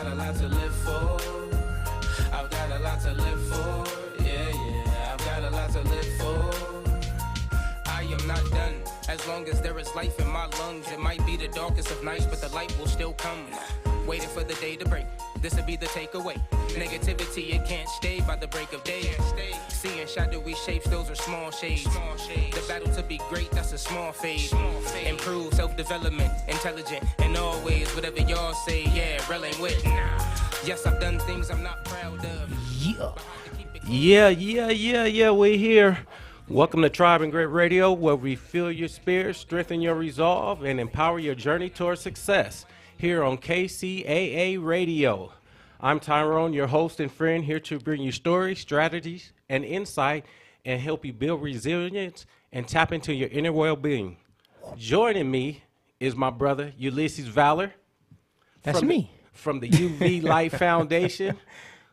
got a lot to live for. I've got a lot to live for. Yeah, I've got a lot to live for. I am not done. As long as there is life in my lungs, it might be the darkest of nights, but the light will still come. Waiting for the day to break. This'll be the takeaway. Negativity, it can't stay by the break of day. Seeing shadowy shapes, those are small shades. The battle to be great, that's a small phase. Improve self-development, intelligent, and always whatever y'all say, yeah, relling with. Yes, I've done things I'm not proud of. Yeah, we're here. Welcome to Tribe and Grit Radio, where we fuel your spirit, strengthen your resolve, and empower your journey towards success. Here on KCAA Radio. I'm Tyrone, your host and friend, here to bring you stories, strategies, and insight, and help you build resilience and tap into your inner well-being. Joining me is my brother, Ulysses Valor. That's me. From the UV Light Foundation.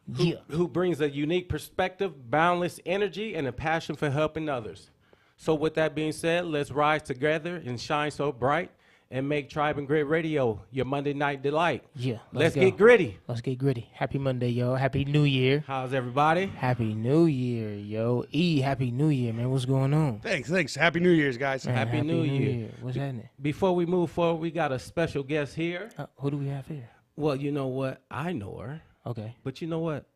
Yeah. Who brings a unique perspective, boundless energy, and a passion for helping others. So with that being said, let's rise together and shine so bright and make Tribe and Grit Radio your Monday night delight. Yeah. Let's go. get gritty. Let's get gritty. Happy Monday, yo. Happy New Year. How's everybody? Happy New Year, yo. Happy New Year, man. What's going on? Thanks. Happy New Year's, guys. Man, Happy New Year. What's happening? Before we move forward, we got a special guest here. Who do we have here? Well, you know what? I know her. Okay. But you know what?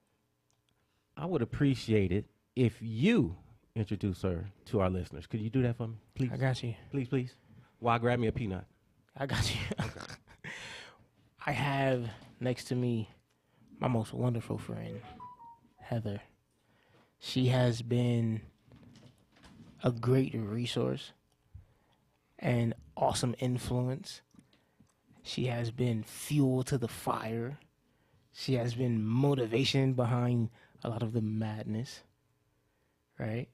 I would appreciate it if you introduce her to our listeners. Could you do that for me, please? I got you. Please. While grab me a peanut. I got you. I have next to me my most wonderful friend, Heather. She has been a great resource and awesome influence. She has been fuel to the fire. She has been motivation behind a lot of the madness, right?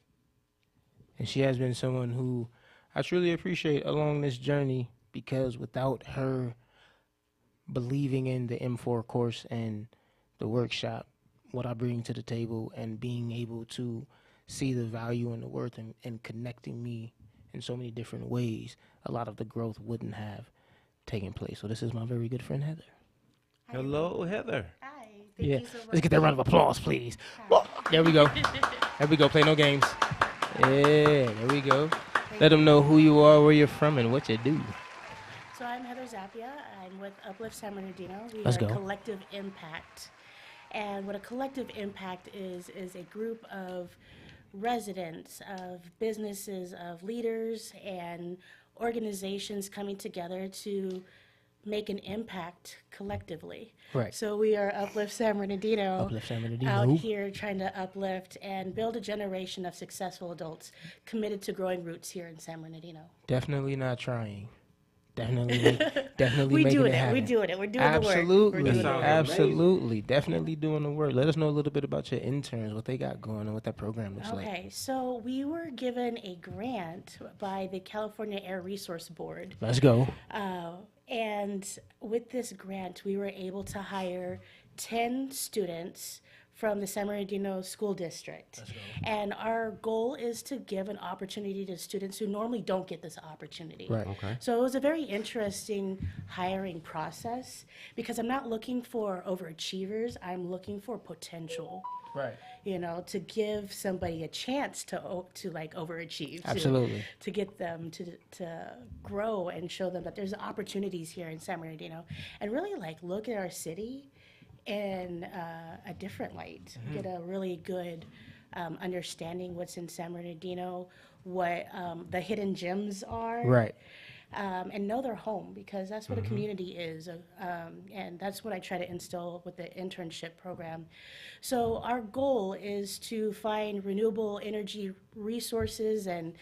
And she has been someone who I truly appreciate along this journey, because without her believing in the M4 course and the workshop, what I bring to the table, and being able to see the value and the worth and connecting me in so many different ways, a lot of the growth wouldn't have taken place. So this is my very good friend, Heather. Hello, Heather. Hi. Thank you so much. Let's get that round of applause, please. There we go. There we go. Play no games. Yeah, there we go. Let them know who you are, where you're from, and what you do. So I'm Heather Zappia. I'm with Uplift San Bernardino. We Let's are go. Collective Impact. And what a collective impact is a group of residents, of businesses, of leaders, and organizations coming together to make an impact collectively. Right. So we are Uplift San Bernardino. Uplift San Bernardino. Out here trying to uplift and build a generation of successful adults committed to growing roots here in San Bernardino. Definitely not trying. Definitely We making doing it it. happen. We're doing it. We're doing the work. Absolutely. We're doing That sounds Absolutely. Definitely doing the work. Let us know a little bit about your interns, what they got going on, what that program looks like. Okay, so we were given a grant by the California Air Resource Board. Let's go. And with this grant, we were able to hire 10 students from the San Bernardino School District. And our goal is to give an opportunity to students who normally don't get this opportunity. Right. Okay. So it was a very interesting hiring process, because I'm not looking for overachievers, I'm looking for potential. Right. You know, to give somebody a chance to like overachieve. Absolutely. To get them to grow and show them that there's opportunities here in San Bernardino, and really like look at our city in a different light. Get a really good understanding what's in San Bernardino, what the hidden gems are. Right. And know their home, because that's what a community is. And that's what I try to instill with the internship program. So our goal is to find renewable energy resources and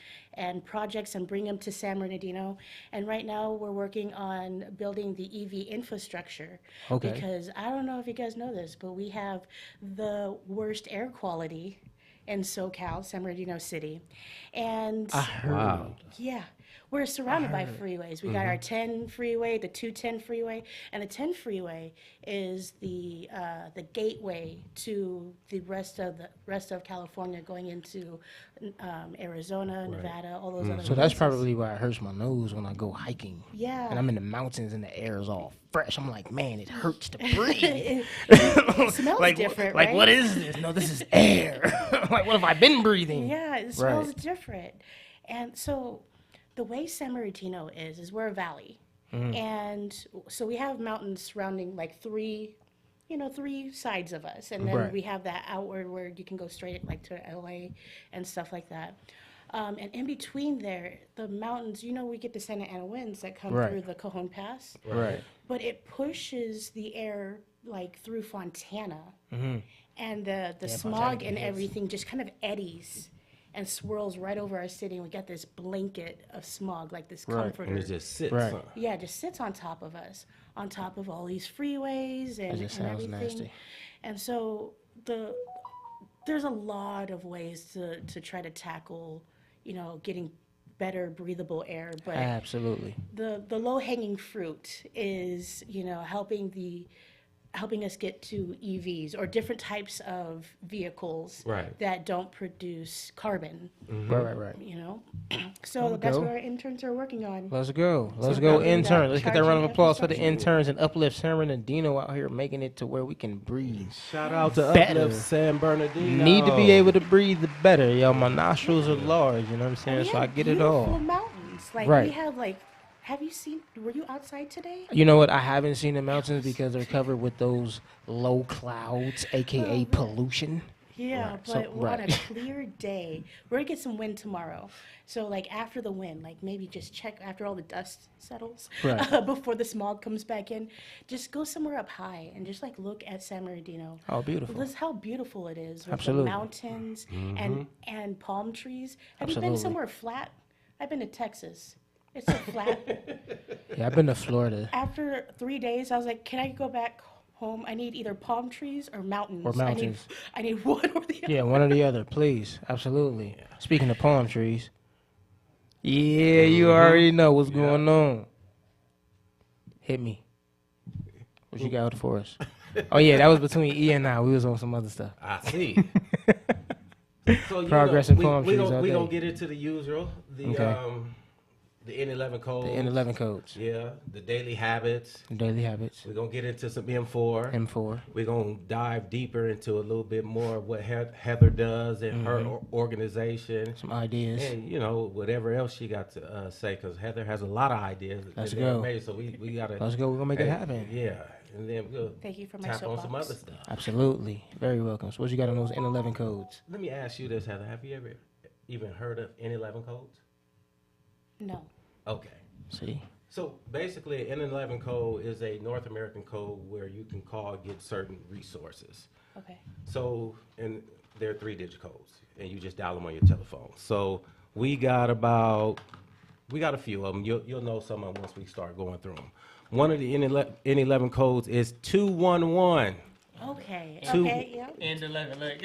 projects and bring them to San Bernardino. And right now we're working on building the EV infrastructure. Okay. Because I don't know if you guys know this, but we have the worst air quality in SoCal, San Bernardino City. And I heard. Wow. yeah. We're surrounded by freeways. We got our 10 freeway, the 210 freeway, and the 10 freeway is the gateway to the rest of California, going into Arizona, Nevada, all those other So that's places. probably why it hurts my nose when I go hiking. Yeah. And I'm in the mountains and the air is all fresh. I'm like, man, it hurts to breathe. It smells like, different, like right? what is this? No, this is air. Like, what have I been breathing? Yeah, it smells Right. different. And so the way San Bernardino is we're a valley. And so we have mountains surrounding like three sides of us. And then Right. we have that outward where you can go straight like to LA and stuff like that. And in between there, the mountains, we get the Santa Ana winds that come Right. through the Cajon Pass. Right. But it pushes the air like through Fontana. And the smog Fontana and hits. everything just kind of eddies and swirls right over our city. And we got this blanket of smog, like this Right. comforter. And it just sits. Right. huh? Yeah, it just sits on top of us, on top of all these freeways and, just and sounds everything. nasty. And so there's a lot of ways to try to tackle, getting better breathable air. But Absolutely. the low hanging fruit is, helping us get to EVs or different types of vehicles Right. that don't produce carbon, Right. So that's go. what our interns are working on. Let's go. Let's So go, building that interns. Let's get that round of charging applause for the infrastructure. interns and Uplift San Bernardino out here making it to where we can breathe. Shout out to Better. Uplift San Bernardino. Need to be able to breathe better. Yo, my nostrils are large, you know what I'm saying? We So I have get it beautiful all. mountains. Like Right. we have have you seen, were you outside today? You know what? I haven't seen the mountains because they're covered with those low clouds, aka pollution. Yeah, Right, but so- we're on a right. clear day. We're gonna get some wind tomorrow. So after the wind, maybe just check after all the dust settles, Right. before the smog comes back in. Just go somewhere up high and just look at San Bernardino. Oh, beautiful. This how beautiful it is with Absolutely. the mountains and palm trees. Have you Absolutely. been somewhere flat? I've been to Texas. It's so flat. Yeah, I've been to Florida. After 3 days, I was like, can I go back home? I need either palm trees or mountains. Or mountains. I need one or the other. Yeah, one or the other, please. Absolutely. Speaking of palm trees. Yeah, you already know what's going on. Hit me. What you got for us? Oh yeah, that was between E and I. We was on some other stuff. I see. So, Progress in palm we trees all We're day. going to get into the usual. The N11 codes. The N11 codes. Yeah, the daily habits. Daily habits. We're going to get into some M4. M4. We're going to dive deeper into a little bit more of what Heather does and her organization. Some ideas. And, whatever else she got to say, because Heather has a lot of ideas. Let's that are go. amazing, so we got to. Let's go. We're gonna make it happen. Yeah. And then we'll Thank you for my tap on some soapbox. other stuff. Absolutely. Very welcome. So what you got on those N11 codes? Let me ask you this, Heather. Have you ever even heard of N11 codes? No. Okay. See? So basically, an N11 code is a North American code where you can call and get certain resources. Okay. So, and they're 3-digit codes, and you just dial them on your telephone. So we got a few of them. You'll know some of them once we start going through them. One of the N11 codes is 211. Okay. Two- Okay. Yeah. N11, look.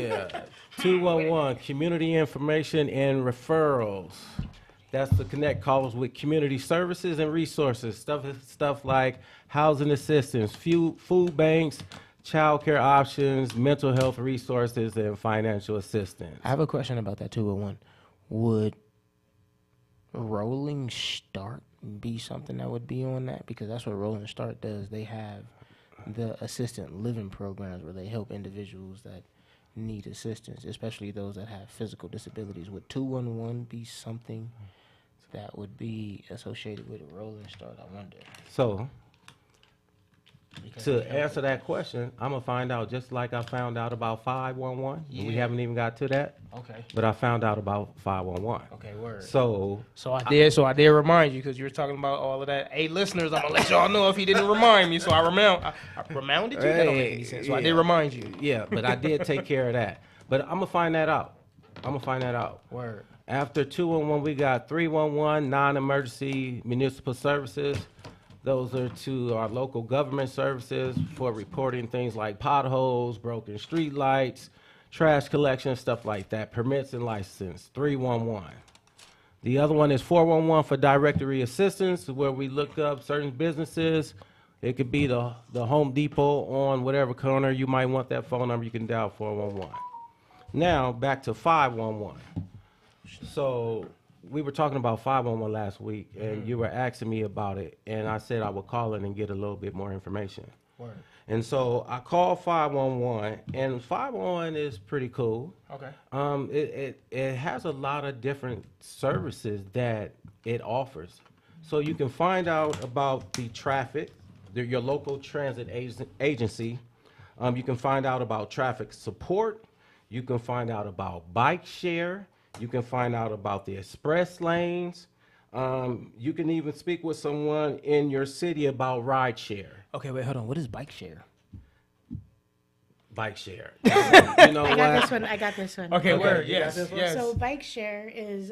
Yeah, 211, community information and referrals. That's to connect calls with community services and resources, stuff like housing assistance, food banks, child care options, mental health resources, and financial assistance. I have a question about that 201. Would Rolling Start be something that would be on that? Because that's what Rolling Start does. They have the assistant living programs where they help individuals that need assistance, especially those that have physical disabilities. Would 211 be something that would be associated with Rolling Start? I wonder. So, Because to they help- answer that question, I'm going to find out just like I found out about 511. We Yeah. haven't even got to that, Okay. but I found out about 511. Okay, word. So, So I did remind you because you were talking about all of that. Hey, listeners, I'm gonna let y'all know if he didn't remind me. So I reminded you. That don't make any sense. So I did yeah. remind you. Yeah, but I did take care of that. But I'm gonna find that out. Word. After 211, we got 311, non-emergency municipal services. Those are to our local government services for reporting things like potholes, broken street lights, trash collection, stuff like that. Permits and license, 311. The other one is 411 for directory assistance, where we look up certain businesses. It could be the Home Depot on whatever corner you might want that phone number. You can dial 411. Now back to 511. So we were talking about 511 last week, and you were asking me about it, and I said I would call in and get a little bit more information. Word. And so I called 511, and 511 is pretty cool. Okay. It has a lot of different services that it offers. So you can find out about the traffic, your local transit agency. You can find out about traffic support. You can find out about bike share. You can find out about the express lanes. You can even speak with someone in your city about ride share. Okay, wait, hold on. What is bike share? Bike share. You know I got what? this one. I got this one. Okay, Okay, word. you got Yes, this one? yes. So bike share is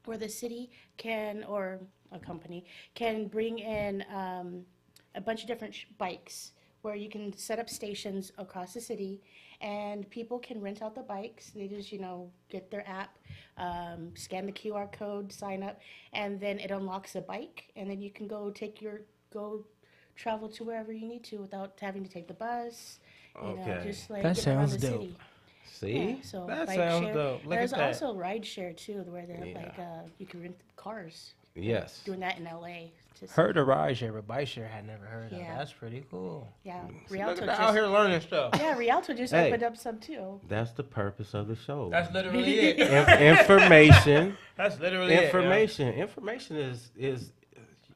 where the city can, or a company, can bring in a bunch of different bikes where you can set up stations across the city and people can rent out the bikes. They just, get their app, scan the QR code, sign up, and then it unlocks a bike, and then you can go travel to wherever you need to without having to take the bus. Okay. Just like That get around sounds the dope. city. See? Yeah, so That bike sounds share. dope. Look There's at that. also ride share too, where they're Yeah. you can rent cars. Yes. Doing that in LA. Just, Heard of ride share, but bike share had never heard of. Yeah. That's pretty cool. yeah, Look Rialto at just that, out here learning stuff. yeah, Rialto just Hey. opened up some too. That's the purpose of the show. That's literally it. Information. That's literally it. Information. Information is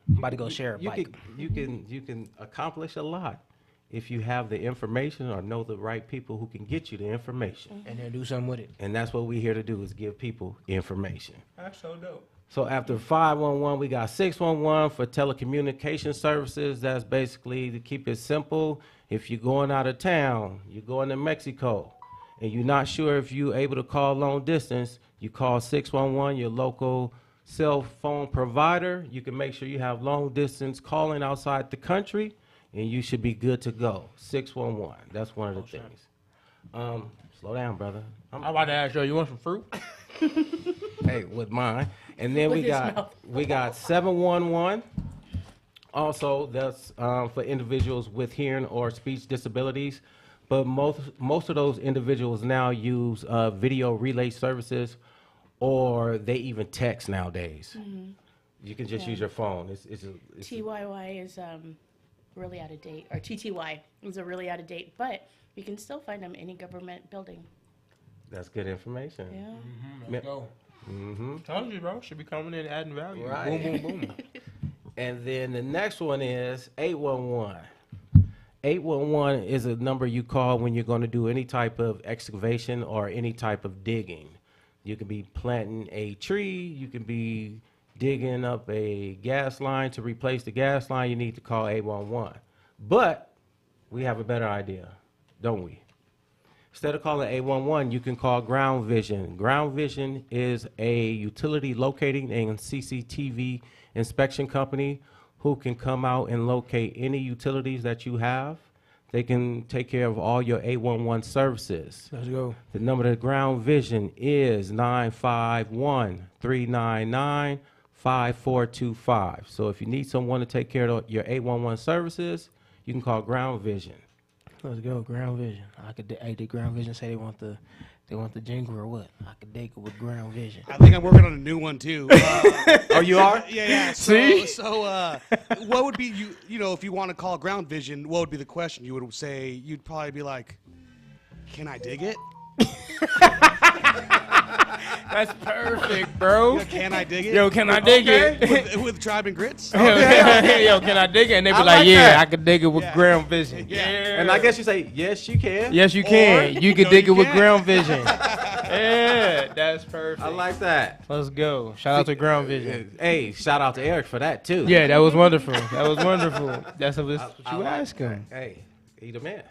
I'm about to go share a you bike. you can accomplish a lot if you have the information or know the right people who can get you the information. And then do something with it. And that's what we're here to do, is give people information. That's so dope. So after 511, we got 611 for telecommunication services. That's basically, to keep it simple, if you're going out of town, you're going to Mexico, and you're not sure if you're able to call long distance, you call 611, your local cell phone provider. You can make sure you have long distance calling outside the country, and you should be good to go. 611, that's one of the things. Slow down, brother. I'm about to ask you want some fruit? Hey, with mine. And then With we his got mouth. 711. Also, that's for individuals with hearing or speech disabilities. But most of those individuals now use video relay services, or they even text nowadays. You can just use your phone. It's TYY is really out of date, or TTY is a really out of date, but you can still find them in any government building. that's good information. Yeah. Let's go. Told you, bro. Should be coming in and adding value. Right. Boom, boom, boom. And then the next one is 811. 811 is a number you call when you're going to do any type of excavation or any type of digging. You can be planting a tree, you can be digging up a gas line to replace the gas line, you need to call 811. But we have a better idea, don't we? Instead of calling 811, you can call Ground Vision. Ground Vision is a utility locating and CCTV inspection company who can come out and locate any utilities that you have. They can take care of all your 811 services. Let's go. The number to Ground Vision is 951-399-5425. So if you need someone to take care of your 811 services, you can call Ground Vision. Let's go. Ground Vision. Hey, did Ground Vision say they want the jingle or what? I could dig it with Ground Vision. I think I'm working on a new one too. Oh, you are? Yeah. See? So, what would be if you want to call Ground Vision? What would be the question? You would say you'd probably be like, "Can I dig it? That's perfect, bro. Can I dig it? Yo, can I dig it? with Tribe and Grits? Yo, can I dig it? And they be I like, like yeah, that. I could dig it with Yeah. Ground Vision. Yeah. And I guess you say, yes, you can. Yes, you can. Or, You can no, dig you it with can't. Ground Vision. Yeah, that's perfect. I like that. Let's go. Shout out to Ground Vision. Hey, shout out to Eric for that, too. Yeah, that was wonderful. That was wonderful. That's what you ask him. Hey, he the man.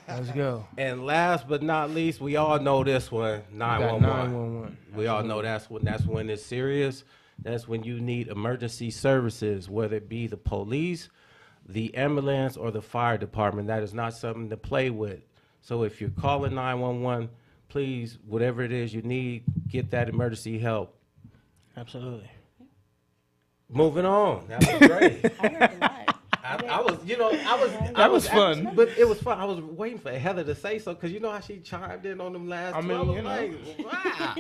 Let's go. And last but not least, we all know this one, We got 911. 911. We all know that's when it's serious. That's when you need emergency services, whether it be the police, the ambulance, or the fire department. That is not something to play with. So if you're calling 911, please, whatever it is you need, get that emergency help Absolutely. Moving on. That was great. I learned a lot. I was, you know, That was fun. but it was fun. I was waiting for Heather to say so because you know how she chimed in on them last. I mean, 12. you I'm know. like, wow.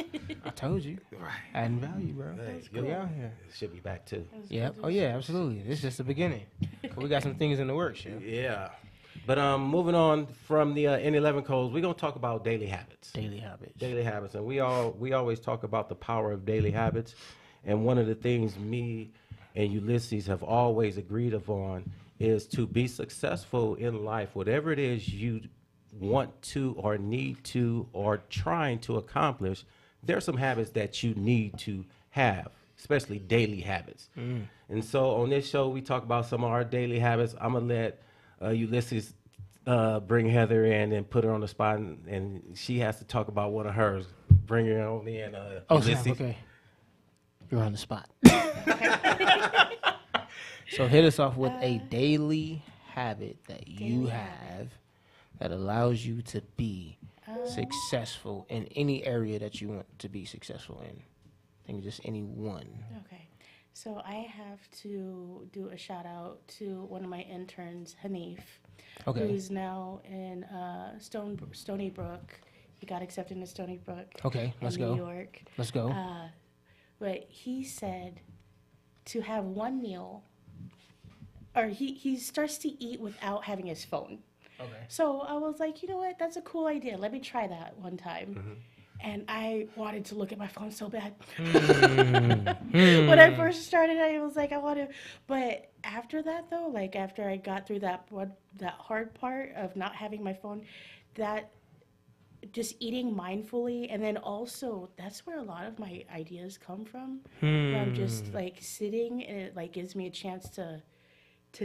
I told you. Right. Adding value, bro. Hey, We out here. Should be back too. Yep. Oh yeah, absolutely. This is just the beginning. We got some things in the works, yeah. Yeah. But moving on from the N11 codes, we're gonna talk about daily habits. Daily habits. Daily habits, and we always talk about the power of daily habits. And one of the things me and Ulysses have always agreed upon is to be successful in life, whatever it is you want to or need to or trying to accomplish. There are some habits that you need to have, especially daily habits. And so on this show, we talk about some of our daily habits. I'm gonna let Ulysses bring Heather in and put her on the spot, and she has to talk about one of hers. Bring her on in. Oh, Ulysses. snap, okay. You're on the spot. So hit us off with a daily habit that you have that allows you to be successful in any area that you want to be successful in. I think just any one. Okay. So I have to do a shout out to one of my interns, Hanif, Okay. who's now in Stony Brook. He got accepted to Stony Brook. Okay, let's in go. New York. Let's go. But he said to have one meal, or he starts to eat without having his phone. Okay. So I was like, you know what? That's a cool idea. Let me try that one time. And I wanted to look at my phone so bad. When I first started, I was like, I want to. But after that, though, like after I got through that hard part of not having my phone, that just eating mindfully, and then also that's where a lot of my ideas come from. Where I'm just like sitting, and it like gives me a chance to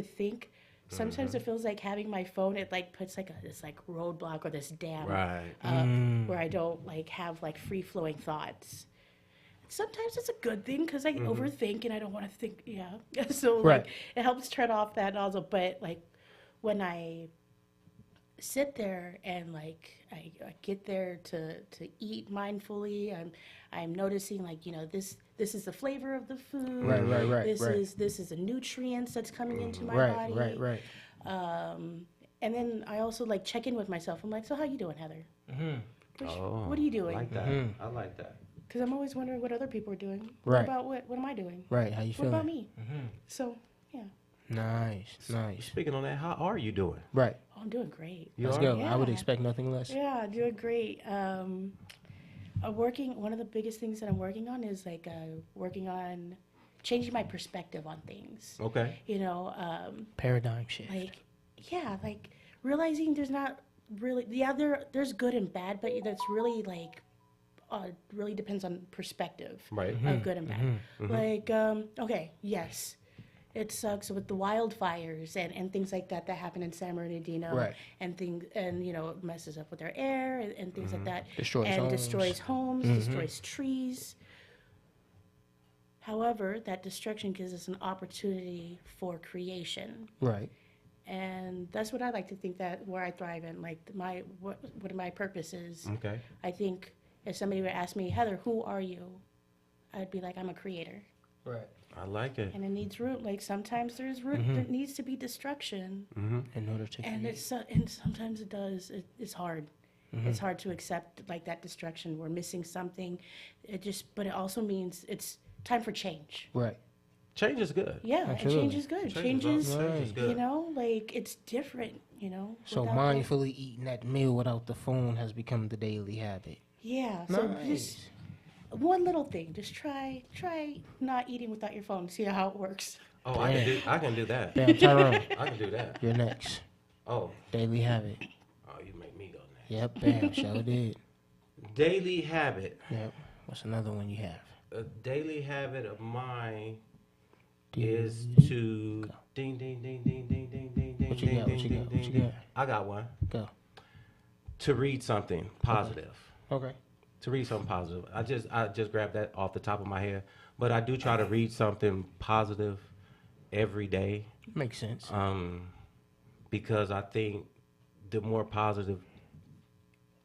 think. Sometimes it feels like having my phone, it like puts like this like roadblock or this dam Right. up where I don't like have like free flowing thoughts. Sometimes it's a good thing because I overthink and I don't want to think. Yeah, so Right. like it helps turn off that nozzle. But like when I sit there and like I get there to eat mindfully, I'm noticing like, you know, this is the flavor of the food. Right. This is the nutrients that's coming into my body. Right. And then I also like check in with myself. I'm like, so how you doing, Heather? What are you doing? I like that. I like that. Because I'm always wondering what other people are doing. Right. What about what am I doing? Right. How you What feeling? about me? So yeah, Nice. Speaking on that, how are you doing? Right. oh, I'm doing great. You Let's are? go. I would Yeah. expect nothing less. Yeah, doing great. One of the biggest things that I'm working on is like working on changing my perspective on things. Okay. You know, Paradigm shift. like like realizing there's not really there's good and bad, but that's really like really depends on perspective Right. of good and bad. Like okay, yes. It sucks with the wildfires and things like that happen in San Bernardino, Right. and you know, it messes up with their air and things like that, Destroys and homes. destroys homes, destroys trees. However, that destruction gives us an opportunity for creation, Right. and that's what I like to think that where I thrive in, like what my purpose is. Okay. I think if somebody would ask me, Heather, who are you? I'd be like, I'm a creator. Right. I like it. And it needs root. Like sometimes there's root. There needs to be destruction, In order to and create. and sometimes it does. It's hard. It's hard to accept like that destruction. We're missing something. But it also means it's time for change. Right. Change is good. Yeah, and Absolutely. change is good. Change is good. You know, like it's different. You know. So without that- mindfully eating that meal without the phone has become the daily habit. Yeah. So Nice. just one little thing. Just try not eating without your phone. See how it works. Oh, I can do that. Damn, Tyrone, I can do that. you're next. Oh, Daily habit. you make me go next. Yep, bam, sure did. Daily habit. Yep. What's another one you have? A daily habit of mine is to ding ding ding ding ding ding ding ding What you ding got? ding What you ding got? ding What you ding. got? I got one. Go. To read something positive. Okay. To read something positive. I just grabbed that off the top of my head, but I do try to read something positive every day, Makes sense. because I think the more positive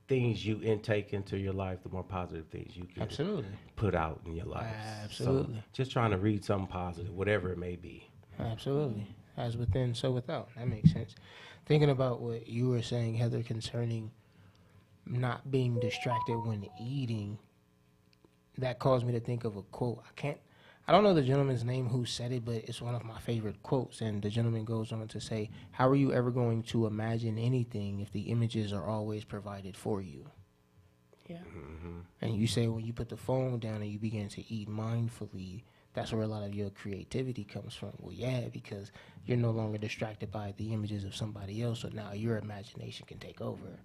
things you intake into your life, the more positive things you can Absolutely. put out in your life. Absolutely. So just trying to read something positive, whatever it may be. Absolutely. As within, so without. That makes sense. Thinking about what you were saying, Heather, concerning not being distracted when eating, that caused me to think of a quote. I don't know the gentleman's name who said it, but it's one of my favorite quotes. And the gentleman goes on to say, how are you ever going to imagine anything if the images are always provided for you? Yeah. And you say when you put the phone down and you begin to eat mindfully, that's where a lot of your creativity comes from. Well, yeah, because you're no longer distracted by the images of somebody else, so now your imagination can take over.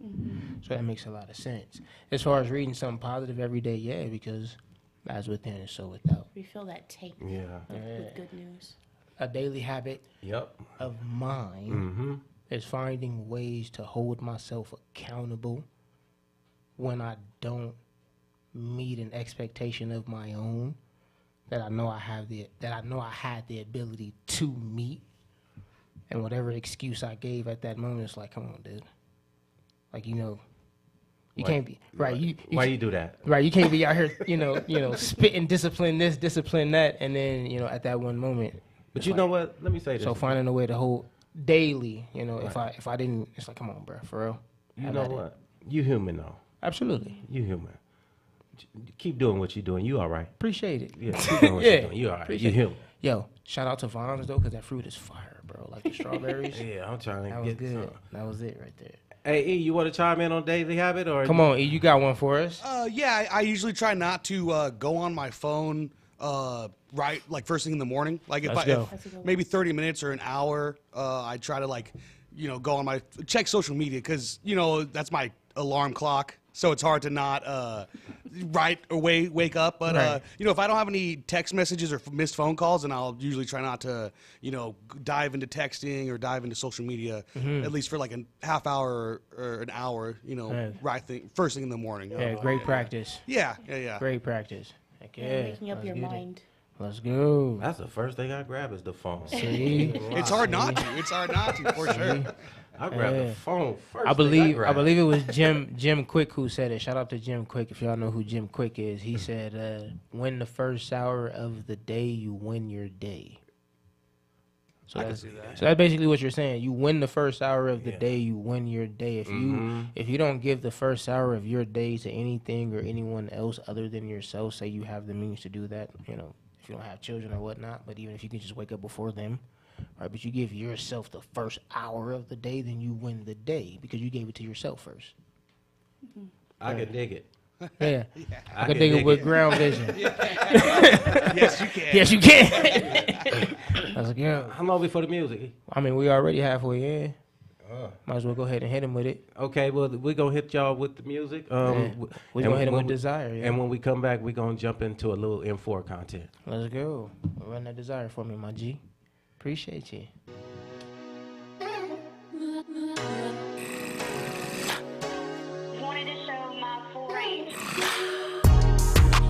So that makes a lot of sense. As far as reading something positive every day, yeah, because as within is so without. We feel that tape Yeah. with good news. A daily habit Yep. of mine is finding ways to hold myself accountable when I don't meet an expectation of my own that I know I had the ability to meet, and whatever excuse I gave at that moment, it's like, come on, dude. Like, you can't be right. Why you do that? Right, you can't be out here, spitting discipline this, discipline that, and then at that one moment. But you know what? Let me say this. So finding a way to hold daily, if I didn't, it's like, come on, bro, for real. You know what? You human though. Absolutely. You human. Keep doing what you're doing. You all right? Appreciate it. Yeah, keep doing what you're doing. You all right? Appreciate You it. human. Yo, shout out to Vons though, because that fruit is fire, bro. Like the strawberries. Yeah, I'm trying to That was get good. some. That was it right there. Hey, E, you want to chime in on daily habit or? Come on, E, you got one for us? Yeah, I usually try not to go on my phone right like first thing in the morning. Like Let's go. if maybe 30 minutes or an hour, I try to go on my check social media because that's my alarm clock. So it's hard to not wake up. But Right. if I don't have any text messages or missed phone calls, then I'll usually try not to dive into texting or dive into social media at least for like a half hour or an hour. First thing in the morning. Yeah, great practice. Yeah. Great practice. Heck Yeah, yeah. making up Let's your get it. mind. Let's go. That's the first thing I grab is the phone. See? It's hard not to. It's hard not to for sure. I grab Yeah. the phone first. I thing believe grab. it was Jim Quick who said it. Shout out to Jim Quick if y'all know who Jim Quick is. He said, "Win the first hour of the day, you win your day." So I can that's, see that. so that's basically what you're saying. You win the first hour of the day, you win your day. If you don't give the first hour of your day to anything or anyone else other than yourself, say you have the means to do that, if you don't have children or whatnot, but even if you can just wake up before them, right? But you give yourself the first hour of the day, then you win the day because you gave it to yourself first. I can dig it. Yeah, I I can dig it with ground vision. Yes, you can. Yes, you can. I was like, yeah. How long before the music? I mean, we already halfway in. Might as well go ahead and hit him with it. Okay, well, we're going to hit y'all with the music. We're gonna hit him with Desire. Yeah. And when we come back, we're going to jump into a little M4 content. Let's go. Run that Desire for me, my G. Appreciate you. Wanted to show my full range.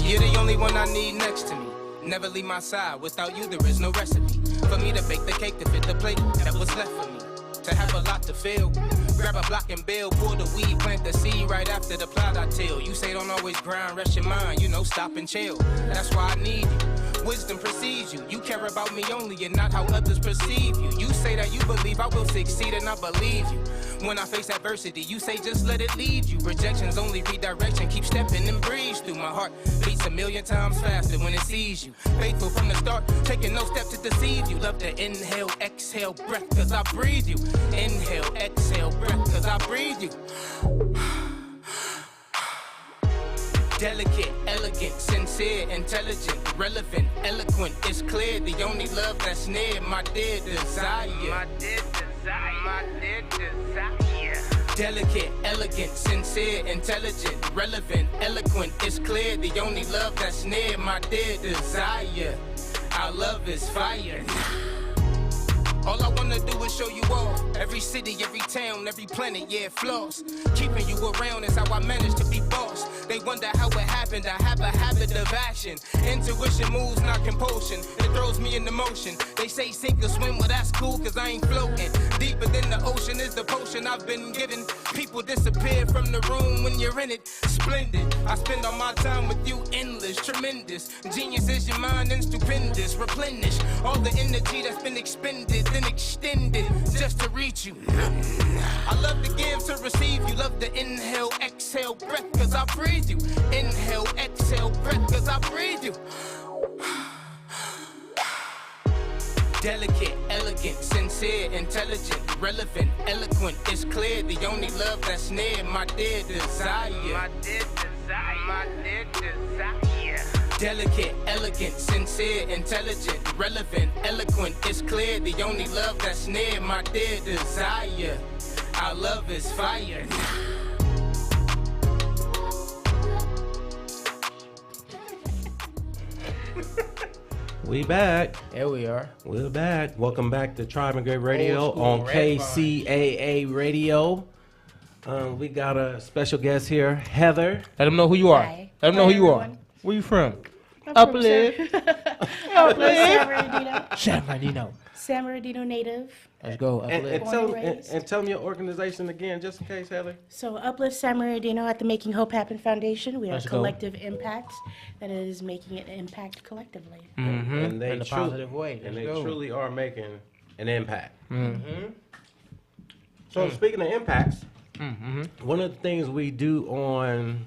You're the only one I need next to me. Never leave my side. Without you, there is no recipe. For me to bake the cake to fit the plate that was left for me. To have a lot to feel. Grab a block and build. Pour the weed, plant the seed right after the plot I till. You say don't always grind, rest your mind. Stop and chill. That's why I need you. Wisdom precedes you. You care about me only and not how others perceive you. You say that you believe I will succeed and I believe you. When I face adversity, you say just let it lead you. Rejection's only redirection. Keep stepping and breeze through. My heart beats 1,000,000 times faster when it sees you. Faithful from the start, taking no step to deceive you. Love to inhale, exhale, breath, cause I breathe you. Inhale, exhale, breath, cause I breathe you. Delicate, elegant, sincere, intelligent, relevant, eloquent, it's clear. The only love that's near, my dear desire. My dear desire. My dear desire. Delicate, elegant, sincere, intelligent, relevant, eloquent, it's clear. The only love that's near, my dear desire. Our love is fire. All I wanna do is show you all. Every city, every town, every planet, yeah, flaws. Keeping you around is how I manage to be boss. They wonder how it happened. I have a habit of action. Intuition moves, not compulsion. It throws me into motion. They say sink or swim, well that's cool, cause I ain't floating. Deeper than the ocean is the potion I've been given. People disappear from the room when you're in it. Splendid. I spend all my time with you, endless, tremendous. Genius is your mind and stupendous. Replenish all the energy that's been expended, then extended just to reach you. I love to give to receive. You love to inhale, exhale, breath, cause I breathe you. Inhale, exhale, breath, cause I breathe you. Delicate, elegant, sincere, intelligent, relevant, eloquent. It's clear the only love that's near my dear desire. My dear desire. My dear desire. Delicate, elegant, sincere, intelligent, relevant, eloquent. It's clear the only love that's near my dear desire. Our love is fire. We back. There we are. We're back. Welcome back to Tribe and Great Radio Old school on Red KCAA Radio. We got a special guest here, Heather. Let them know who you are. Hi. Let them know Hi, who you are. everyone. Where you from? I'm from Uplift. Uplift, San Bernardino. San Bernardino. San Bernardino native. Let's go. And, Uplift. tell me your organization again, just in case, Heather. So Uplift San Bernardino at the Making Hope Happen Foundation. We are Let's go. collective impact that is making an impact collectively. And they In a positive way. And Let's they go. truly are making an impact. So speaking of impacts, one of the things we do on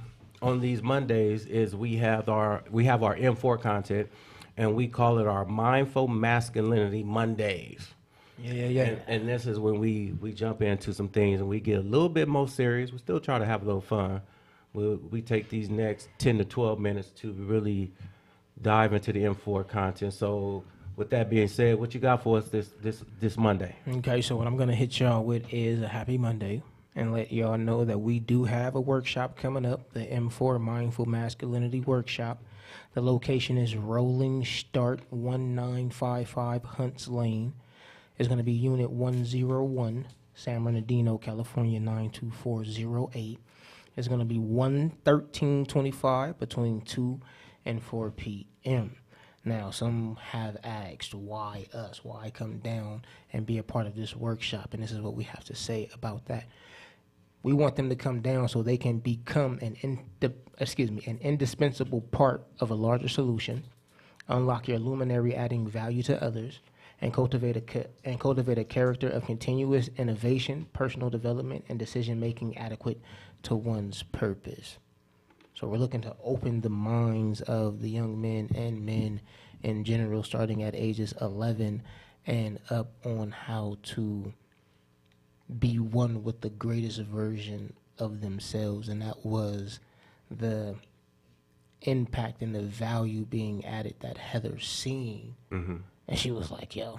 these Mondays is we have our M4 content, and we call it our Mindful Masculinity Mondays. Yeah. And this is when we jump into some things and we get a little bit more serious. We still try to have a little fun. We take these next 10 to 12 minutes to really dive into the M4 content. So with that being said, what you got for us this Monday? Okay, so what I'm going to hit y'all with is a happy Monday and let y'all know that we do have a workshop coming up, the M4 Mindful Masculinity Workshop. The location is Rolling Start 1955 Hunts Lane. It's going to be Unit 101, San Bernardino, California 92408. It's going to be 1:13:25 between 2 and 4 p.m. Now, some have asked, why us? Why come down and be a part of this workshop? And this is what we have to say about that. We want them to come down so they can become an indispensable part of a larger solution, unlock your luminary, adding value to others, and cultivate a character of continuous innovation, personal development, and decision-making adequate to one's purpose. So we're looking to open the minds of the young men and men in general, starting at ages 11 and up, on how to be one with the greatest version of themselves. And that was the impact and the value being added that Heather's seen. And she was like, yo,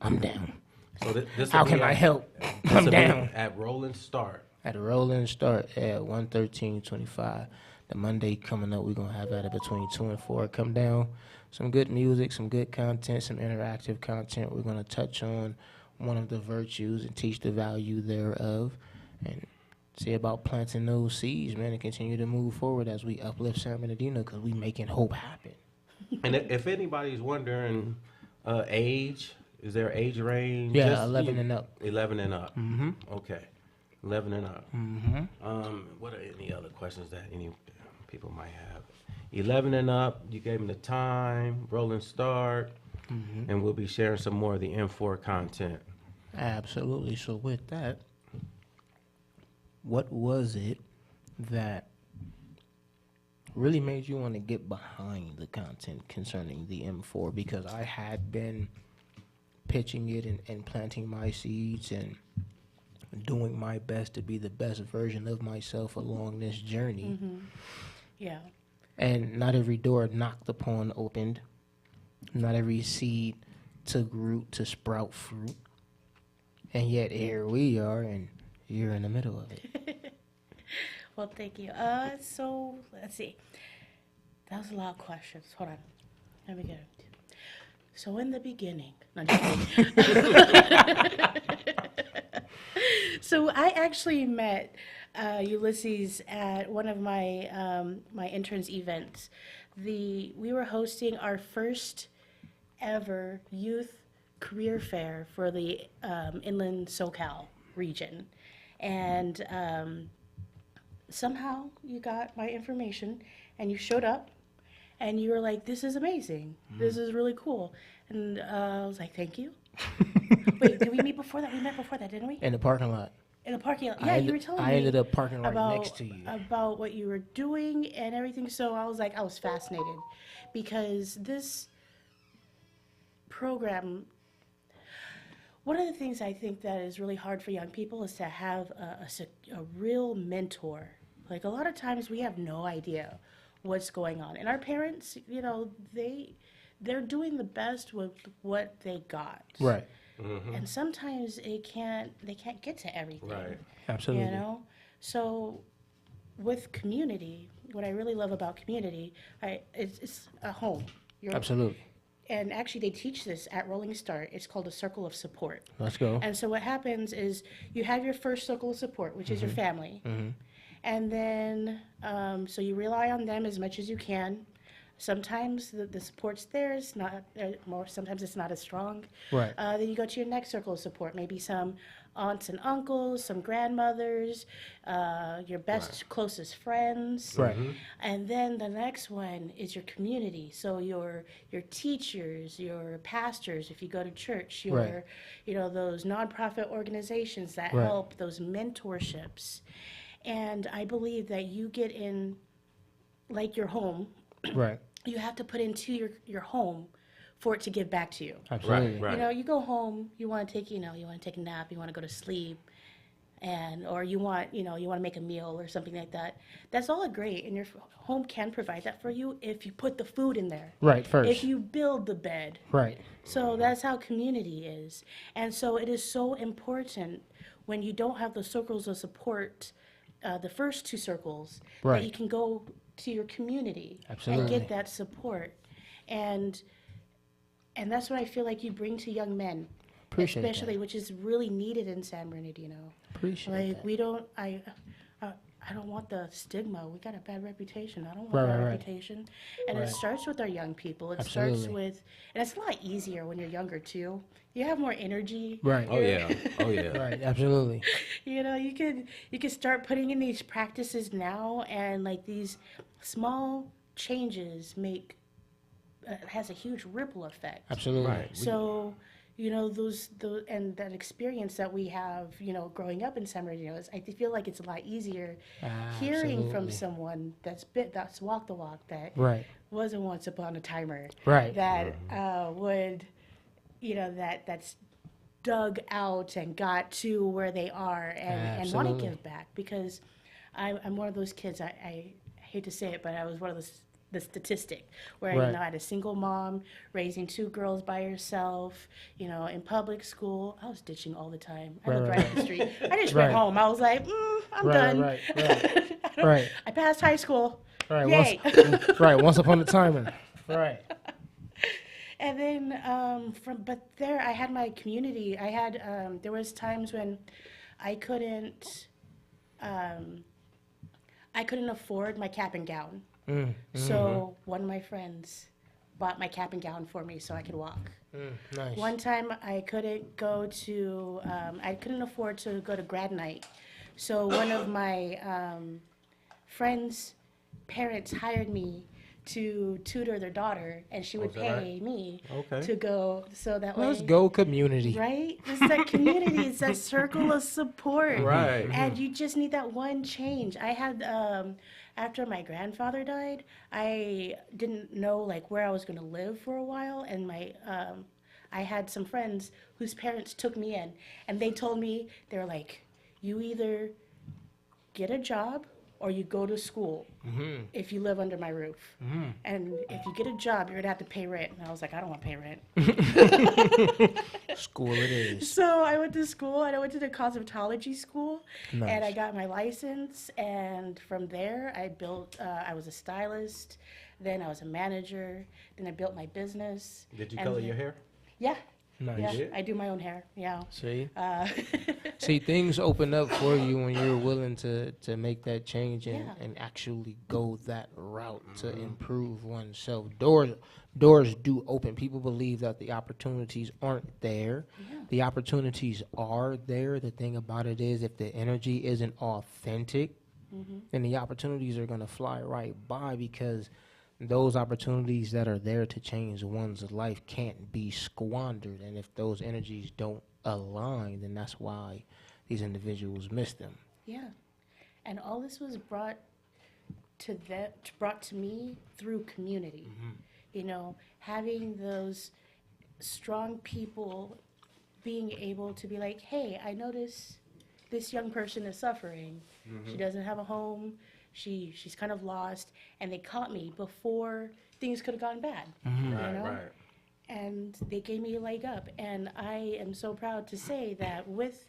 I'm down. So this How can I help? I'm down. At Rolling Start. At a rolling start at 1:13:25. The Monday coming up, we're going to have at it between 2 and 4. Come down. Some good music, some good content, some interactive content. We're going to touch on one of the virtues and teach the value thereof. And see about planting those seeds, man, and continue to move forward as we uplift San Bernardino, because we making hope happen. And if anybody's wondering, age, is there age range? Yeah, Just, 11 and up. 11 and up. Okay, 11 and up. What are any other questions that any people might have? 11 and up. You gave them the time, Rolling Start, and we'll be sharing some more of the M4 content. Absolutely. So with that, what was it that really made you want to get behind the content concerning the M4? Because I had been pitching it and planting my seeds and doing my best to be the best version of myself along this journey. Yeah. And not every door knocked upon opened. Not every seed took root to sprout fruit. And yet here we are, and you're in the middle of it. Well, thank you. So let's see. That was a lot of questions. Hold on. Let me get it. So in the beginning, no, just kidding. So I actually met Ulysses at one of my interns events. We were hosting our first ever youth career fair for the inland SoCal region, and somehow you got my information and you showed up and you were like, "This is amazing. This is really cool." And I was like, "Thank you." Wait, did we meet before that? We met before that, didn't we? In the parking lot. In the parking lot. Yeah, you were telling me. I ended up parking right about, next to you. about what you were doing and everything. So I was fascinated because this program, one of the things I think that is really hard for young people is to have a real mentor. Like a lot of times we have no idea what's going on. And our parents, they're doing the best with what they got. Right. And sometimes they can't get to everything. Right. Absolutely. So with community, what I really love about community, it's a home. Absolutely. And actually they teach this at Rolling Start. It's called a circle of support. Let's go. And so what happens is you have your first circle of support, which is your family. And then, so you rely on them as much as you can. Sometimes the support's there, it's not more. Sometimes it's not as strong. Right. Then you go to your next circle of support, maybe some aunts and uncles, some grandmothers, your best, closest friends. Right. And then the next one is your community. So your teachers, your pastors, if you go to church, Right. Those nonprofit organizations that Right. help, those mentorships. And I believe that you get in, like your home, Right. you have to put into your home for it to give back to you. Absolutely. Right. You go home, you want to take, you want to take a nap, you want to go to sleep, or you want to make a meal or something like that. That's all great, and your home can provide that for you if you put the food in there. Right. First. If you build the bed. Right. So that's how community is. And so it is so important when you don't have the circles of support, the first two circles, Right. that you can go to your community Absolutely. and get that support. And that's what I feel like you bring to young men, Appreciate especially, that. which is really needed in San Bernardino. Appreciate Like that. we don't, I don't want the stigma. We got a bad reputation. I don't want Right, that right, right. reputation. And it Right. starts with our young people. It starts Absolutely. with, and it's a lot easier when you're younger too. You have more energy. Right. Oh yeah. Oh yeah. Right. Absolutely. You could start putting in these practices now, and like these small changes make has a huge ripple effect. Absolutely. Right. So, those and that experience that we have, growing up in San Bernardino, I feel like it's a lot easier hearing from Absolutely. someone that's walked the walk, that Right. wasn't once upon a timer, Right. that would, that's dug out and got to where they are and want to Absolutely. give back, because I'm one of those kids. I hate to say it, but I was one of the statistic where Right. I had a single mom raising two girls by herself. In public school, I was ditching all the time. I lived Right, right up the street. I just went Right. home. I was like, I'm Right. done. Right. Right. Right. I passed high school. Right. Yay. Right. Once upon a timer. Right. And then but there I had my community. I had there was times when I couldn't afford my cap and gown. So one of my friends bought my cap and gown for me so I could walk. Nice. One time I couldn't afford to go to grad night. So one of my friends' parents hired me to tutor their daughter, and she would is that pay me Okay. to go, so that Let's way. go community. Right? It's that community. It's that circle of support. Right. And you just need that one change. I had, after my grandfather died, I didn't know like where I was going to live for a while. And I had some friends whose parents took me in, and they told me, they were like, you either get a job or you go to school if you live under my roof. And if you get a job, you're going to have to pay rent. And I was like, I don't want to pay rent. School it is. So I went to school, and I went to the cosmetology school, and I Nice. got my license. And from there, I was a stylist. Then I was a manager. Then I built my business. Did you and color then- your hair? Yeah. Nice. Yeah, I do my own hair. Yeah. See, Uh, see, things open up for you when you're willing to make that change and, Yeah. and actually go that route to improve oneself. Doors do open. People believe that the opportunities aren't there. Yeah. The opportunities are there. The thing about it is, if the energy isn't authentic, then the opportunities are going to fly right by, because those opportunities that are there to change one's life can't be squandered. And if those energies don't align, then that's why these individuals miss them. Yeah, and all this was brought to me through community. You know, having those strong people being able to be like, hey, I notice this young person is suffering. She doesn't have a home. She's kind of lost, and they caught me before things could have gone bad. You know? Right. And they gave me a leg up, and I am so proud to say that with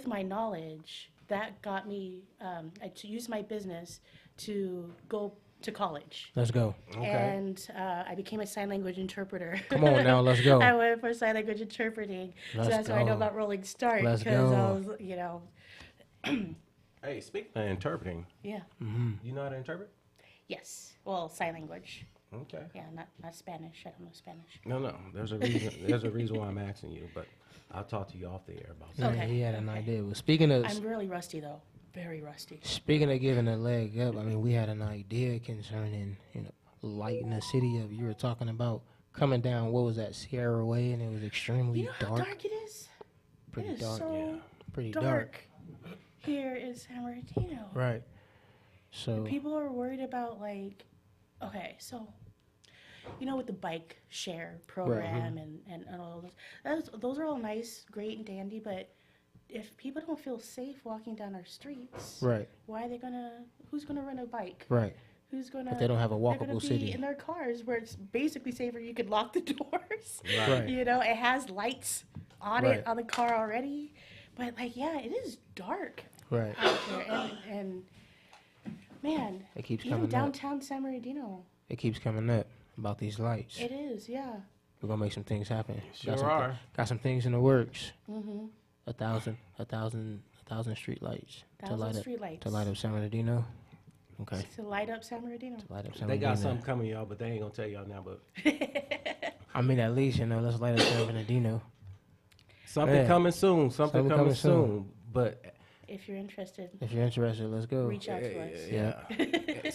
my knowledge, that got me. I used my business to go to college, Let's go. and I became a sign language interpreter. Come on now, let's go. I went for sign language interpreting, Let's so that's why I know go. about Rolling Start, Let's because I go. was, you know, Hey, speaking of interpreting, yeah, you know how to interpret? yes, well, sign language, Okay. yeah, not Spanish. I don't know Spanish. No. There's a reason. There's a reason why I'm asking you, but I'll talk to you off the air about that. Yeah, Okay, he had an okay. idea. Well, speaking of I'm really rusty though, very rusty. Speaking of giving a leg up, I mean, we had an idea concerning, light in the city. You were talking about coming down, what was that, Sierra Way, and it was extremely You know how dark. dark it is? Pretty It is dark. so Pretty dark. dark. Here in San Bernardino. Right. So, People are worried about, like, okay, so, you know, with the bike share program and all those are all nice, great and dandy, but if people don't feel safe walking down our streets, right, why are they who's gonna rent a bike? right. Who's gonna, If they don't have a they're gonna walkable be city. in their cars where it's basically safer, you could lock the doors. Right. You know, it has lights on Right. it, on the car already, but, like, yeah, it is dark Right. out there, and man, It keeps even coming up. downtown San Bernardino, It keeps coming up about these lights. it is, yeah. We're going to make some things happen. Sure got some, are. Got some things in the works. Mm-hmm. 1,000 street lights. To 1,000 light up, streetlights. to light up San Bernardino. Okay. To light up San Bernardino. To light up San They got Bernardino. something coming, y'all, but they ain't gonna tell y'all now. But I mean, at least, let's light up San Bernardino. something Yeah. coming soon. Something coming soon. But If you're interested, If you're interested, let's go. reach out to us. Yeah.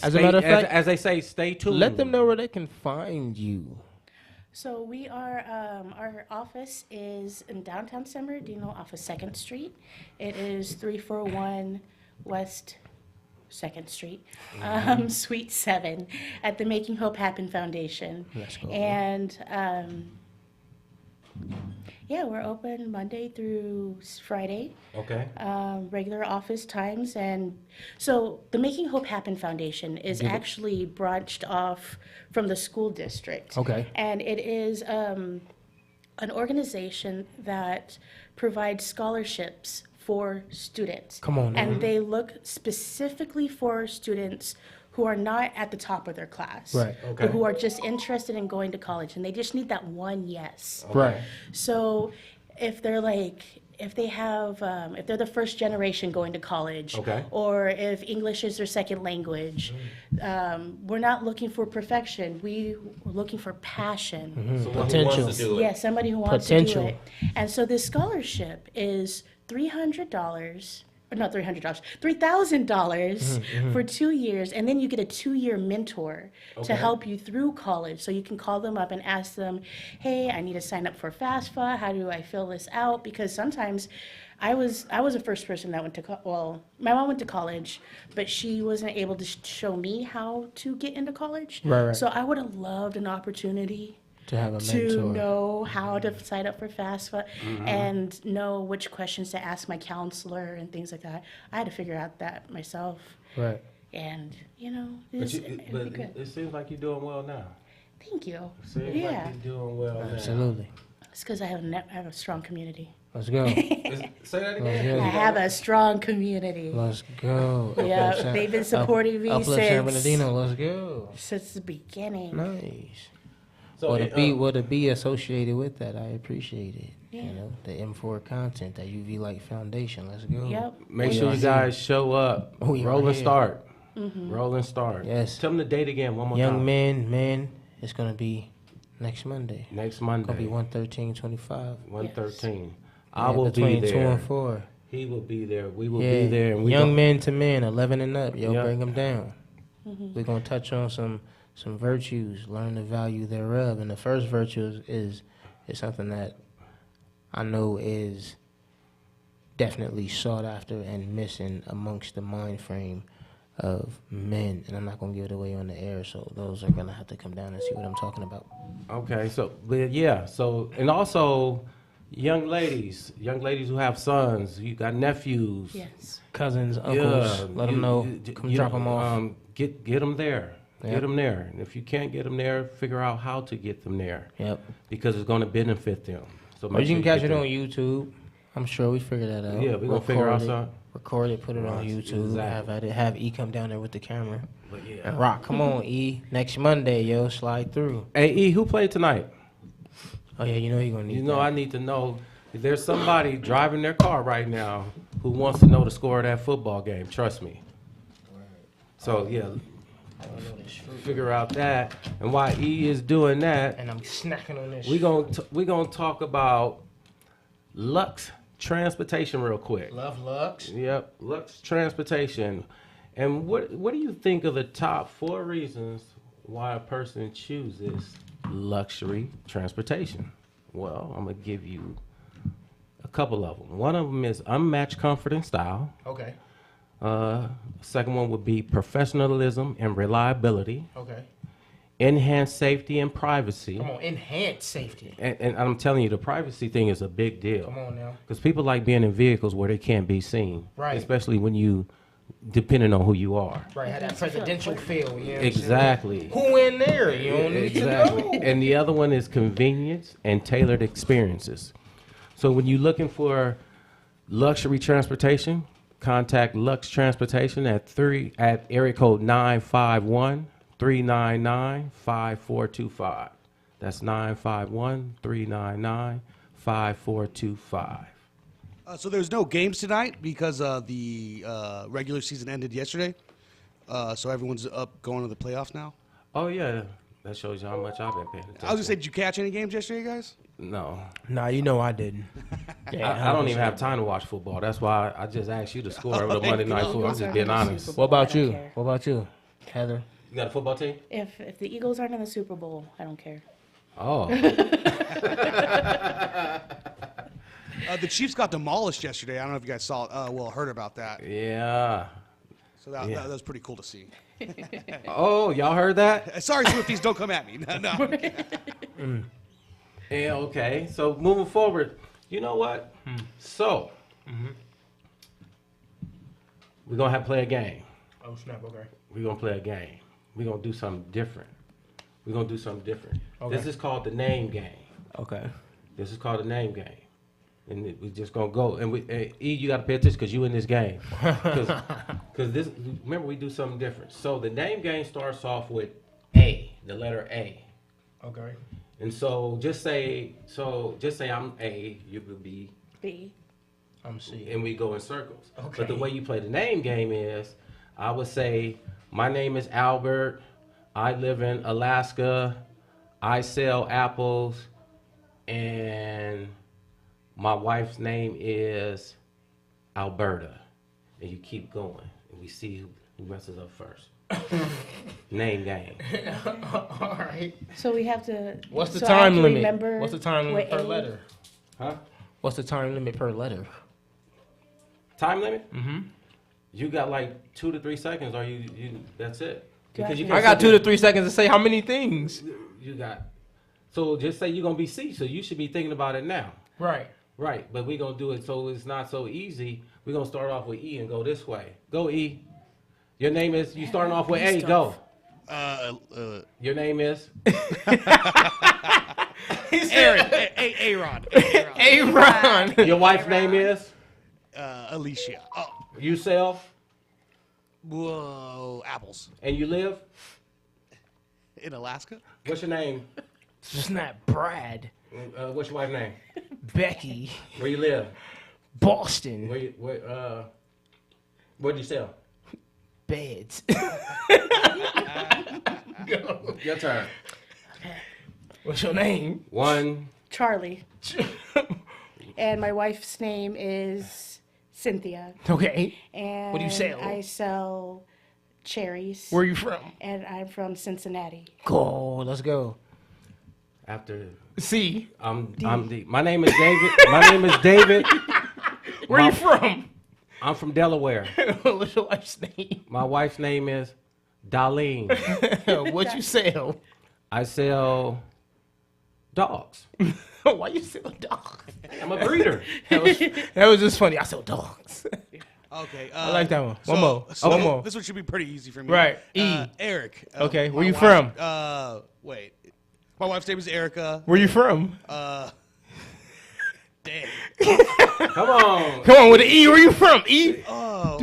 as a matter of fact, as they say, stay tuned. Let them know where they can find you. So we are, our office is in downtown San Bernardino off of 2nd Street. It is 341 West 2nd Street, Suite 7 at the Making Hope Happen Foundation. Let's go. And, yeah, we're open Monday through Friday. Okay. Regular office times. And so the Making Hope Happen Foundation is actually branched off from the school district. Okay. And it is an organization that provides scholarships for students. Come on now. And they look specifically for students who are not at the top of their class. Right. Okay. But who are just interested in going to college, and they just need that one yes. Right. So if they're if they're the first generation going to college, Okay. or if English is their second language, we're not looking for perfection. We're looking for passion. Someone Potential. who wants to do it. Yeah, somebody who wants Potential. to do it. And so this scholarship is $300. Or not $300, $3,000 for 2 years, and then you get a 2-year mentor to help you through college. So you can call them up and ask them, "Hey, I need to sign up for FAFSA. How do I fill this out?" Because sometimes I was the first person that went to my mom went to college, but she wasn't able to show me how to get into college. Right. So I would have loved an opportunity To have a to mentor. know how to sign up for FAFSA and know which questions to ask my counselor and things like that. I had to figure out that myself, Right. and But, it'd but be good. it seems like you're doing well now. Thank you. Seems Yeah, like you're doing well now. Absolutely. it's because I have a strong community. Let's go. Say that again. Yeah. I have a strong community. Let's go. Yeah, Uplift San- they've been supporting me Uplift San since Bernardino. Let's go. the beginning. Nice. So Well, it, to be associated with that, I appreciate it. Yeah. You know, the M4 content, that UV Light Foundation. Let's go. Yep. make We sure are you here. guys show up. We are Roll and here. start. Mm-hmm. Roll and start. Yes. Tell them the date again one more Young time. men, it's gonna be next Monday. Next It's gonna be Monday, 113-25. 113. Yeah, I will be between 2 there. and 4. He will be there. We will Yeah, be there. And we young gon- men to men, 11 and up. Yo, Yep. bring them down. We're gonna touch on some virtues, learn the value thereof, and the first virtue is something that I know is definitely sought after and missing amongst the mind frame of men, and I'm not gonna give it away on the air, so those are gonna have to come down and see what I'm talking about. Okay, so but yeah, so and also young ladies who have sons, you got nephews. Yes. Cousins, uncles, let them know. Come drop them off. Get them there. Yep. Get them there. And if you can't get them there, figure out how to get them there Yep. because it's going to benefit them. So Or make you sure can catch get it them. on YouTube. I'm sure we figure that out. Yeah, we're gonna figure out Record it, something. Record it, put it on Right, YouTube. exactly. Have at it. Have E come down there with the camera But yeah. and rock. Come on, E. Next Monday, yo, slide through. Hey E, who played tonight? Oh yeah, you know you're gonna need. You know, that. I need to know. If there's somebody driving their car right now who wants to know the score of that football game. Trust me. So yeah, figure out that and why E is doing that. And I'm snacking on this. We gonna talk about Lux Transportation real quick. Love Lux. Yep, Lux Transportation. And what do you think of the top 4 reasons why a person chooses luxury transportation? Well, I'm gonna give you a couple of them. One of them is unmatched comfort and style. Okay. Second one would be professionalism and reliability, Okay. enhanced safety and privacy. Come on, enhance safety. And I'm telling you, the privacy thing is a big deal. Come on now. Because people like being in vehicles where they can't be seen. Right. Especially when you, depending on who you are. Right, had that presidential feel. You know what I'm saying? Exactly. Who in there? You don't need Exactly. to know. And the other one is convenience and tailored experiences. So when you're looking for luxury transportation, contact Lux Transportation at area code 951-399-5425. That's 951-399-5425. So there's no games tonight because the regular season ended yesterday. So everyone's up going to the playoffs now. Oh yeah, that shows you how much I've been paying attention. I was gonna say, did you catch any games yesterday, guys? No. Nah, you know I didn't. I don't even have time to watch football. That's why I just asked you to score over the Monday Night Football. I'm just being honest. What about I don't you? care. What about you, Heather? You got a football team? If the Eagles aren't in the Super Bowl, I don't care. Oh. The Chiefs got demolished yesterday. I don't know if you guys saw, heard about that. Yeah. So that Yeah. was pretty cool to see. Oh, y'all heard that? Sorry, Swifties, don't come at me. No. Yeah, okay. So moving forward, you know what? So, we're going to have to play a game. Oh snap! Okay. We're going to play a game. We're going to do something different. Okay. This is called the name game. Okay. This is called the name game. And we just going to go. And E, you got to pay attention because you in this game. Because this, remember, we do something different. So the name game starts off with A, the letter A. Okay. And so just say I'm A, you would be, B. I'm C. and we go in circles. Okay. But the way you play the name game is, I would say, my name is Albert, I live in Alaska, I sell apples, and my wife's name is Alberta. And you keep going, and we see who messes up first. Name game. All right. So we have to. What's the so I have time to limit? remember What's the time limit what per A- letter? Huh? What's the time limit per letter? Time limit? Mm-hmm. You got like 2 to 3 seconds, or you that's it. Because you I got 2 to 3 seconds to say how many things. You got. So just say you're gonna be C. So you should be thinking about it now. Right. Right. But we're gonna do it so it's not so easy. We're gonna start off with E and go this way. Go E. Your name is. You starting off with A. Go. Your name is. Aaron, Aaron, Aaron. Your wife's name is. Alicia. Oh, You sell whoa, apples and you live. in Alaska. What's your name? It's not Brad. What's your wife's name? Becky. Where you live? Boston. What'd you sell? Beds. Your turn. What's your name? One. Charlie. And my wife's name is Cynthia. Okay. And What do you sell? I sell cherries. Where are you from? And I'm from Cincinnati. Go. Let's go. After C. my name is David. My name is David. Where are you from? I'm from Delaware. What's your wife's name? My wife's name is Darlene. What you sell? I sell dogs. Why you sell dogs? I'm a breeder. That was just funny. I sell dogs. Okay. I like that one. So, One more. So One more. This one should be pretty easy for me. Right. E. Eric. Okay, where my you wife- from? Wait. My wife's name is Erica. Where you from? Dang. Come on. Come on with the E. Where you from? E. Oh.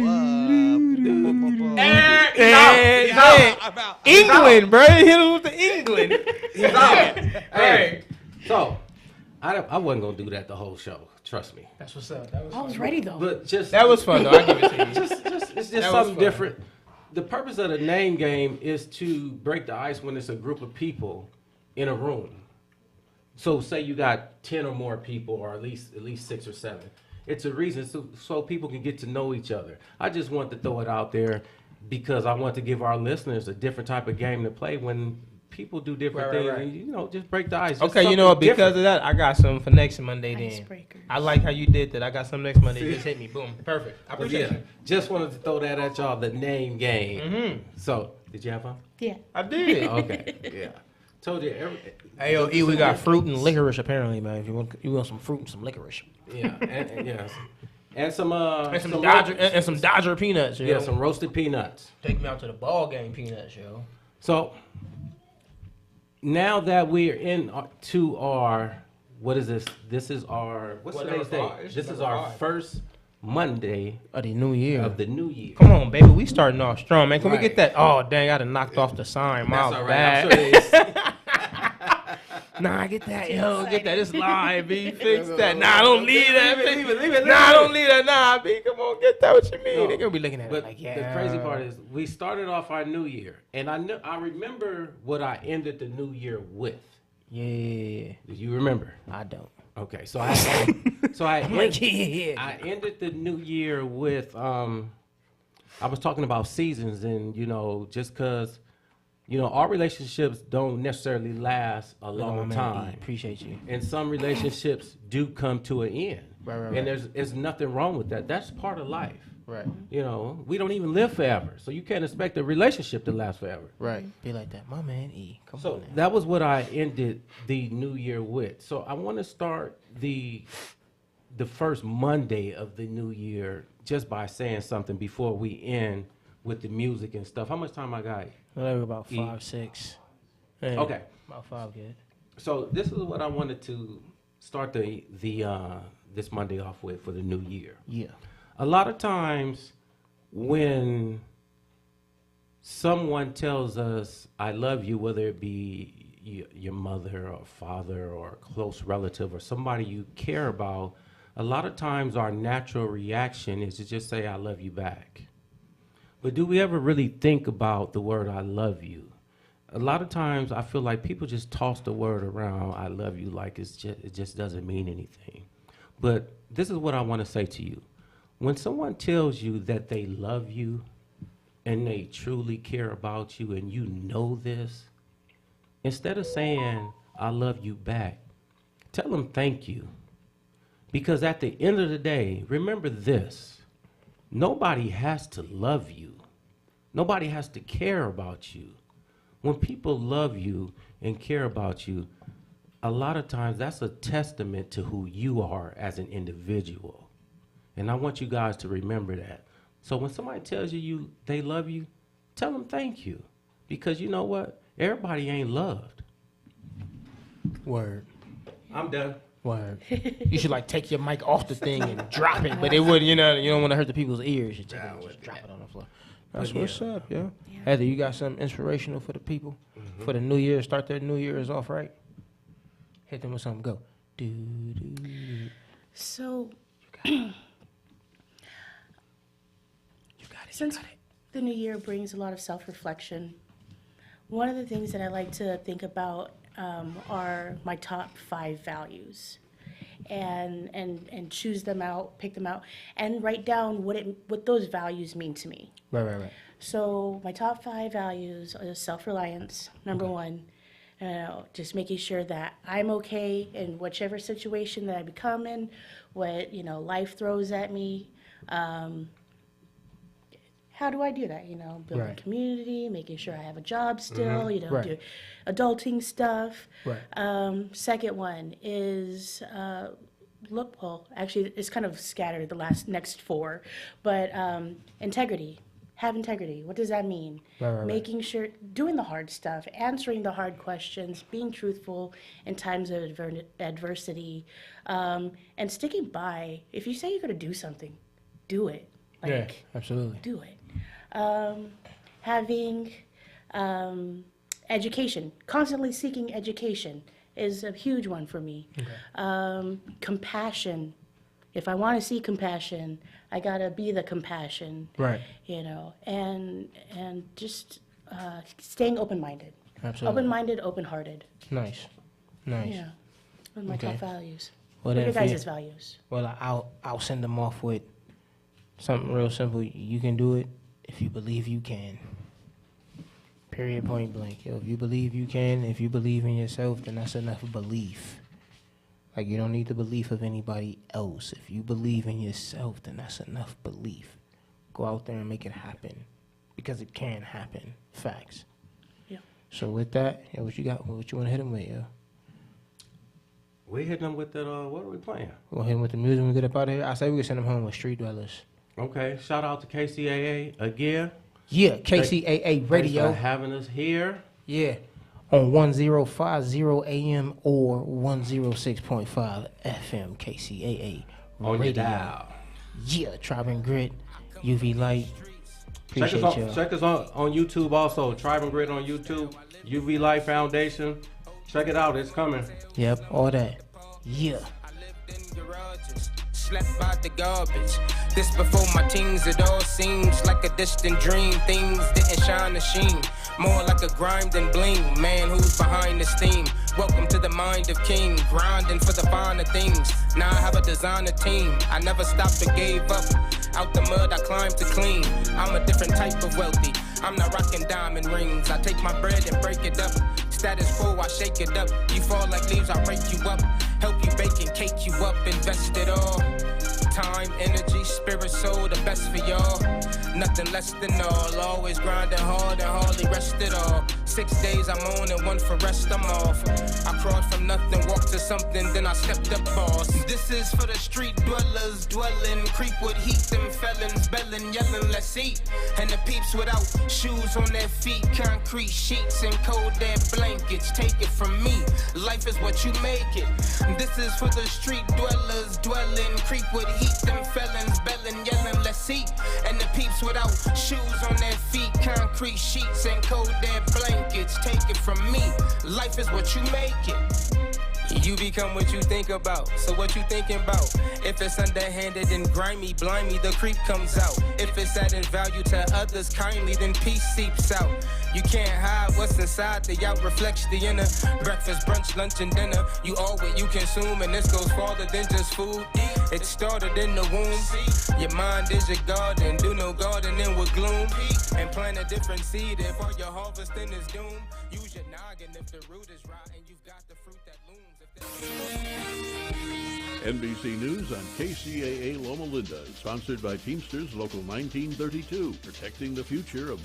And England, bro. Hit him with the England. He's out. Hey. So, I wasn't gonna do that the whole show. Trust me. That's what's up. That was I was ready though. But just That was fun though. I give it to you. it's just was something fun. different. The purpose of the name game is to break the ice when it's a group of people in a room. So say you got 10 or more people, or at least 6 or 7. It's a reason so people can get to know each other. I just want to throw it out there because I want to give our listeners a different type of game to play when people do different Right, things. right. And, just break the ice. Just Okay, you know what? something Because different. of that, I got something for next Monday then. Icebreakers. I like how you did that. I got something next Monday. Just hit me. Boom. Perfect. I But appreciate yeah, you. just wanted to throw that at y'all, the name game. Mm-hmm. So, did you have fun? Yeah. I did. Okay, yeah. Told you. Hey, yo, E, we got fruit and licorice apparently, man. If you want some fruit and some licorice. Yeah, and yes. And some And some Dodger and some Dodger peanuts, yo. yeah, some roasted peanuts. Take me out to the ball game peanuts, yo. So now that we're to our, what is this? This is our, what's Well, today's number date? five. This is Number our five. first Monday Of the new year. of the new year. Come on, baby. We starting off strong, man. Can we Right. get that? Oh, dang. I done knocked off the sign. My That's all right. bad. I'm sure it's, Nah, get that, yo. Get that. It's live, B. Fix that. Nah, don't leave that. Leave it. Nah, don't leave that. Nah, B. Come on, get that. What you mean? No. They gonna be looking at it but like, yeah. the crazy part is we started off our new year, and I remember what I ended the new year with. Yeah, Do you remember? I don't. Okay, so I I'm like, yeah. I ended the new year with I was talking about seasons, and just because our relationships don't necessarily last a long time, Appreciate you. and some relationships do come to an end, Right. and there's nothing wrong with that. That's part of life. Right. We don't even live forever, so you can't expect a relationship to last forever. Right. Be like that. My man E. Come So on now. that was what I ended the new year with. So I want to start the first Monday of the new year just by saying something before we end with the music and stuff. How much time I got? Like about E. 5, 6. Yeah, Okay. About 5 good. So this is what I wanted to start the this Monday off with for the new year. Yeah. A lot of times when someone tells us, I love you, whether it be your mother or father or a close relative or somebody you care about, a lot of times our natural reaction is to just say, I love you back. But do we ever really think about the word I love you? A lot of times I feel like people just toss the word around, I love you, like it just doesn't mean anything. But this is what I want to say to you. When someone tells you that they love you and they truly care about you and you know this, instead of saying, I love you back, tell them thank you. Because at the end of the day, remember this, nobody has to love you. Nobody has to care about you. When people love you and care about you, a lot of times that's a testament to who you are as an individual. And I want you guys to remember that. So when somebody tells you they love you, tell them thank you. Because you know what? Everybody ain't loved. Word. I'm done. Word. You should take your mic off the thing and drop it, but it wouldn't. You don't want to hurt the people's ears. You just drop it on the floor. That's But what's up, yo. Heather, you got something inspirational for the people for the new year? Start their new year's off right. Hit them with something. Go. Do, do, do. So, You got it. since the new year brings a lot of self-reflection, one of the things that I like to think about are my top 5 values, and choose them out, pick them out, and write down what those values mean to me. Right. So my top 5 values are self-reliance, number 1. Just making sure that I'm okay in whichever situation that I become in, what life throws at me. How do I do that? Building Right. community, making sure I have a job still. Right. Do adulting stuff. Right. Second one is actually it's kind of scattered the next 4, but integrity. Have integrity. What does that mean? Right. Making sure, doing the hard stuff, answering the hard questions, being truthful in times of adversity, and sticking by. If you say you're going to do something, do it. Yeah, absolutely. Do it. Having education, constantly seeking education is a huge one for me. Okay. Compassion. If I want to see compassion, I gotta be the compassion. Right. And just staying open-minded. Absolutely. Open-minded, open-hearted. Nice. Yeah. Those are my Okay. top values. Well, What are your then for guys' values? Well, I'll send them off with something real simple. You can do it if you believe you can. Period, point blank. Yo, if you believe you can, if you believe in yourself, then that's enough belief. Like, you don't need the belief of anybody else. If you believe in yourself, then that's enough belief. Go out there and make it happen, because it can happen. Facts. Yeah. So with that, yo, what you got? What you want to hit them with, yo? We hit them with that. What are we playing? We gonna hit them with the music when we get up out of here? I say we can send them home with Street Dwellers. Okay. Shout out to KCAA again. Yeah, KCAA Radio. Thanks for having us here. Yeah, on 1050 AM or 106.5 FM, KCAA On your Radio. dial. Yeah, Tribe and Grit, UV Light. Appreciate y'all. Check us on YouTube also. Tribe and Grit on YouTube. UV Light Foundation. Check it out. It's coming. Yep, all that. Yeah. In garages, slept by the garbage. This before my teens, it all seems like a distant dream. Things didn't shine the sheen, more like a grime than bling. Man, who's behind this theme? Welcome to the mind of king, grinding for the finer things. Now I have a designer team. I never stopped or gave up. Out the mud, I climbed to clean. I'm a different type of wealthy. I'm not rocking diamond rings. I take my bread and break it up. Status quo, I shake it up. You fall like leaves, I break you up. Help you bake and cake you up. Invest it all. Time, energy, spirit, soul, the best for y'all. Nothing less than all. Always grinding hard and hardly rest at all. 6 days I'm on and 1 for rest I'm off. I crawled from nothing, walked to something, then I stepped up boss. This is for the street dwellers, dwelling, creep with heat, them felons, belling, yelling, let's eat. And the peeps without shoes on their feet, concrete sheets and cold dead blankets. Take it from me, life is what you make it. This is for the street dwellers, dwelling, creep with heat, them felons, belling, yelling, let's eat. And the peeps without shoes on their feet, concrete sheets and cold dead blankets. Take it from me, life is what you make it. You become what you think about, so what you thinking about? If it's underhanded and grimy, blimey, the creep comes out. If it's adding value to others kindly, then peace seeps out. You can't hide what's inside, the out reflects the inner. Breakfast, brunch, lunch, and dinner. You all what you consume, and this goes farther than just food. It started in the womb. Your mind is your garden, do no gardening with gloom. And plant a different seed if all your harvesting is doomed. Use your noggin if the root is rotten, you've got the fruit that looms. NBC News on KCAA Loma Linda, sponsored by Teamsters Local 1932, protecting the future of